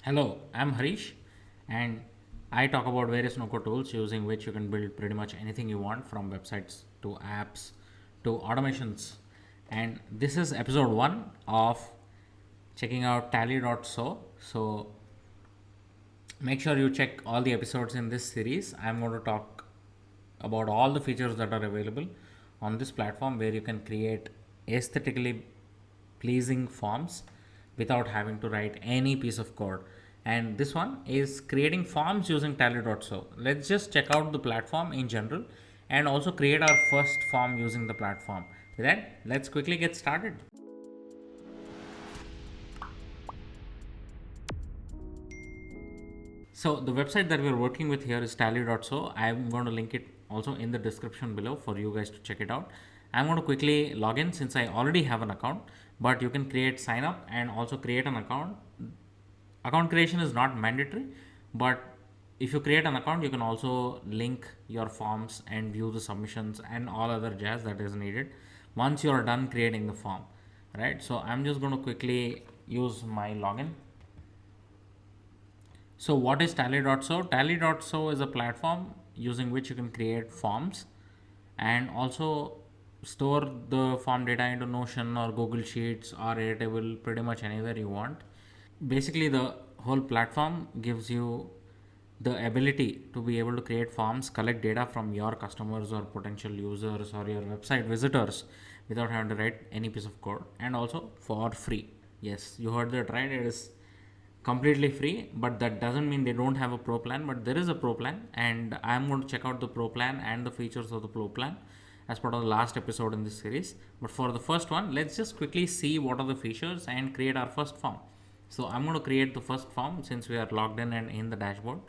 Hello, I'm Harish, and I talk about various no-code tools using which you can build pretty much anything you want, from websites to apps to automations. And this is episode 1 of checking out Tally.so. So make sure you check all the episodes in this series. I'm going to talk about all the features that are available on this platform, where you can create aesthetically pleasing forms without having to write any piece of code. And this one is creating forms using Tally.so. Let's just check out the platform in general and also create our first form using the platform. With that, let's quickly get started. So the website that we're working with here is Tally.so. I'm going to link it also in the description below for you guys to check it out. I'm going to quickly log in since I already have an account, but you can create sign up and also create an account. Account creation is not mandatory, but if you create an account, you can also link your forms and view the submissions and all other jazz that is needed once you're done creating the form, right? So I'm just going to quickly use my login. So what is Tally.so? Tally.so is a platform using which you can create forms and also store the form data into Notion or Google Sheets or Airtable, pretty much anywhere you want. Basically, the whole platform gives you the ability to be able to create forms, collect data from your customers or potential users or your website visitors without having to write any piece of code, and also for free. Yes, you heard that right. It is completely free, but that doesn't mean they don't have a pro plan. But there is a pro plan, and I'm going to check out the pro plan and the features of the pro plan as part of the last episode in this series. But for the first one, let's just quickly see what are the features and create our first form. So I'm going to create the first form since we are logged in and in the dashboard.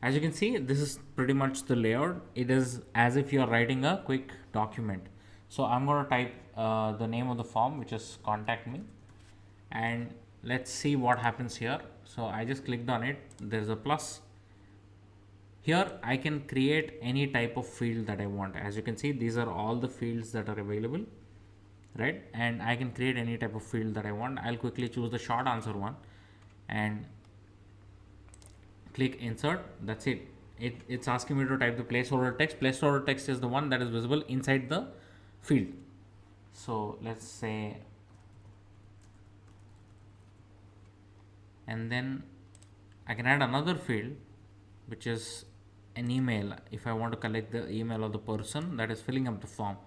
As you can see, this is pretty much the layout. It is as if you are writing a quick document. So I'm going to type the name of the form, which is contact me, and let's see what happens here. So I just clicked on it. There's a plus. Here I can create any type of field that I want. As you can see, these are all the fields that are available, right? And I can create any type of field that I want. I'll quickly choose the short answer one and click insert. That's it. It's asking me to type the placeholder text. Placeholder text is the one that is visible inside the field. So let's say, and then I can add another field which is an email if I want to collect the email of the person that is filling up the form.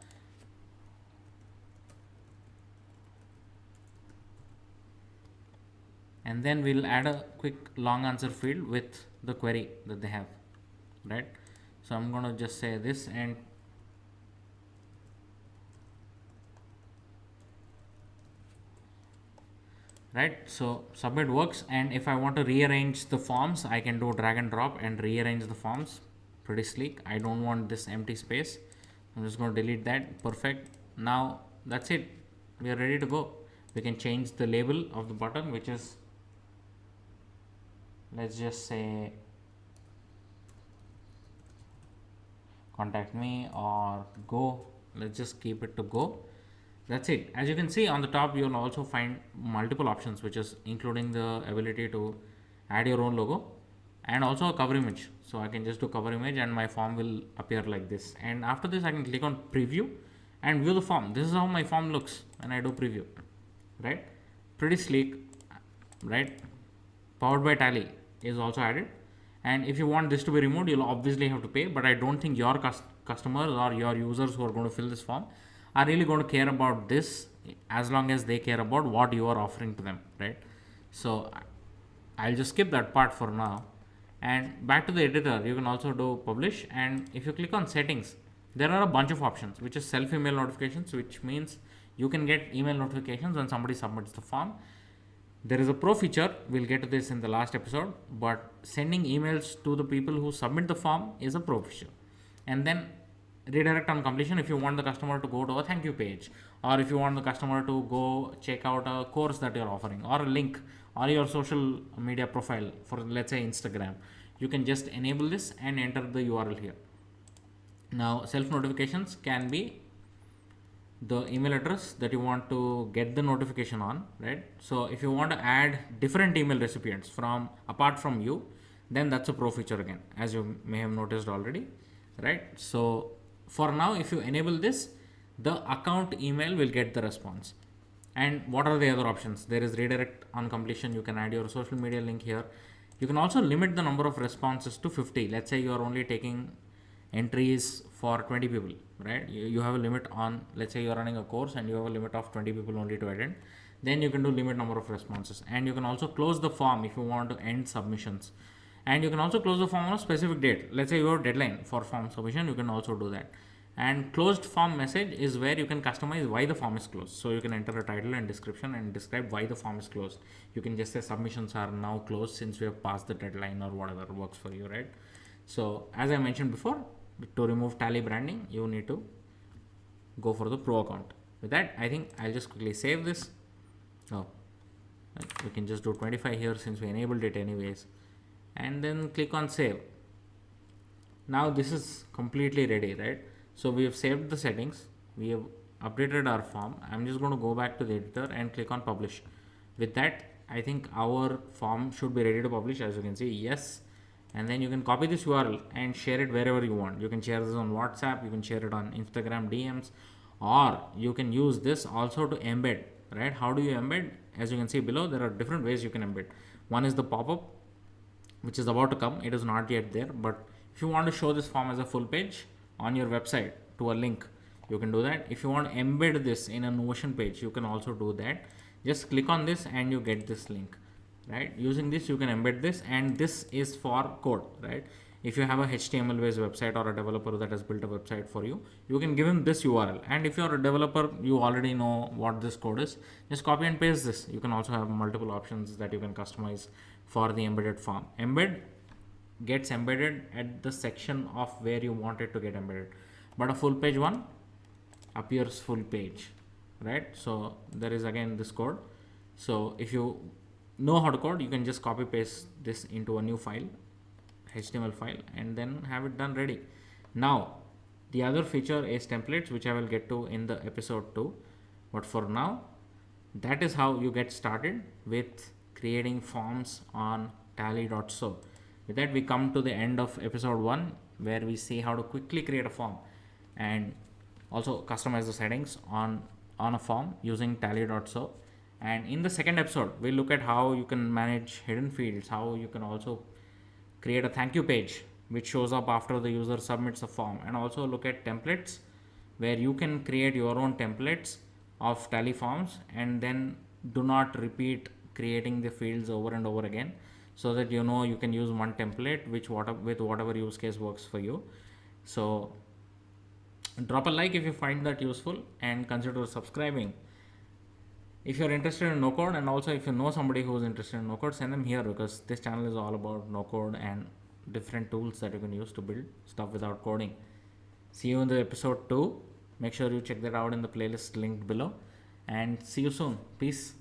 And then we'll add a quick long answer field with the query that they have, right? So I'm going to just say this, and right, so submit works. And if I want to rearrange the forms, I can do drag and drop and rearrange the forms. Pretty sleek. I don't want this empty space. I'm just going to delete that. Perfect. Now that's it, we are ready to go. We can change the label of the button, which is, let's just say, contact me or go. Let's just keep it to go. That's it. As you can see on the top, you'll also find multiple options, which is including the ability to add your own logo and also a cover image. So I can just do cover image and my form will appear like this. And after this, I can click on preview and view the form. This is how my form looks when I do preview, right? Pretty sleek, right? Powered by Tally is also added. And if you want this to be removed, you'll obviously have to pay, but I don't think your customers or your users who are going to fill this form are really going to care about this, as long as they care about what you are offering to them, right? So I'll just skip that part for now. And back to the editor, you can also do publish. And if you click on settings, there are a bunch of options, which is self email notifications, which means you can get email notifications when somebody submits the form. There is a pro feature, we'll get to this in the last episode, but sending emails to the people who submit the form is a pro feature. And then redirect on completion if you want the customer to go to a thank you page, or if you want the customer to go check out a course that you're offering, or a link, or your social media profile for, let's say, Instagram. You can just enable this and enter the URL here. Now self notifications can be the email address that you want to get the notification on, right? So if you want to add different email recipients from apart from you, then that's a pro feature again, as you may have noticed already, right? So for now, if you enable this, the account email will get the response. And what are the other options? There is redirect on completion. You can add your social media link here. You can also limit the number of responses to 50. Let's say you are only taking entries for 20 people, right? You have a limit on, let's say you are running a course and you have a limit of 20 people only to attend. Then you can do limit number of responses. And you can also close the form if you want to end submissions. And you can also close the form on a specific date. Let's say you have a deadline for form submission, you can also do that. And closed form message is where you can customize why the form is closed. So you can enter a title and description and describe why the form is closed. You can just say submissions are now closed since we have passed the deadline or whatever works for you, right? So as I mentioned before, to remove Tally branding, you need to go for the pro account. With that, I think I'll just quickly save this. Oh, right. We can just do 25 here since we enabled it anyways. And then click on save. Now this is completely ready, right? So we have saved the settings, we have updated our form. I'm just going to go back to the editor and click on publish. With that, I think our form should be ready to publish. As you can see, yes. And then you can copy this URL and share it wherever you want. You can share this on WhatsApp, you can share it on Instagram DMs, or you can use this also to embed, right? How do you embed? As you can see below, there are different ways you can embed. One is the pop-up, which is about to come. It is not yet there, but if you want to show this form as a full page on your website to a link, you can do that. If you want to embed this in a Notion page, you can also do that. Just click on this and you get this link, right? Using this, you can embed this, and this is for code, right? If you have a HTML based website or a developer that has built a website for you, you can give him this URL. And if you're a developer, you already know what this code is, just copy and paste this. You can also have multiple options that you can customize for the embedded form. Embed gets embedded at the section of where you want it to get embedded, but a full page one appears full page, right? So there is again this code. So if you know how to code, you can just copy paste this into a new file, HTML file, and then have it done ready. Now the other feature is templates, which I will get to in the episode 2, but for now, that is how you get started with creating forms on Tally.so. With that, we come to the end of episode 1, where we see how to quickly create a form and also customize the settings on a form using Tally.so. And in the second episode, we'll look at how you can manage hidden fields, how you can also create a thank you page which shows up after the user submits a form, and also look at templates where you can create your own templates of Tally forms and then do not repeat creating the fields over and over again, so that you know you can use one template with whatever use case works for you. So drop a like if you find that useful, and consider subscribing if you're interested in no code. And also, if you know somebody who's interested in no code, send them here, because this channel is all about no code and different tools that you can use to build stuff without coding. See you in the episode 2. Make sure you check that out in the playlist linked below, and see you soon. Peace.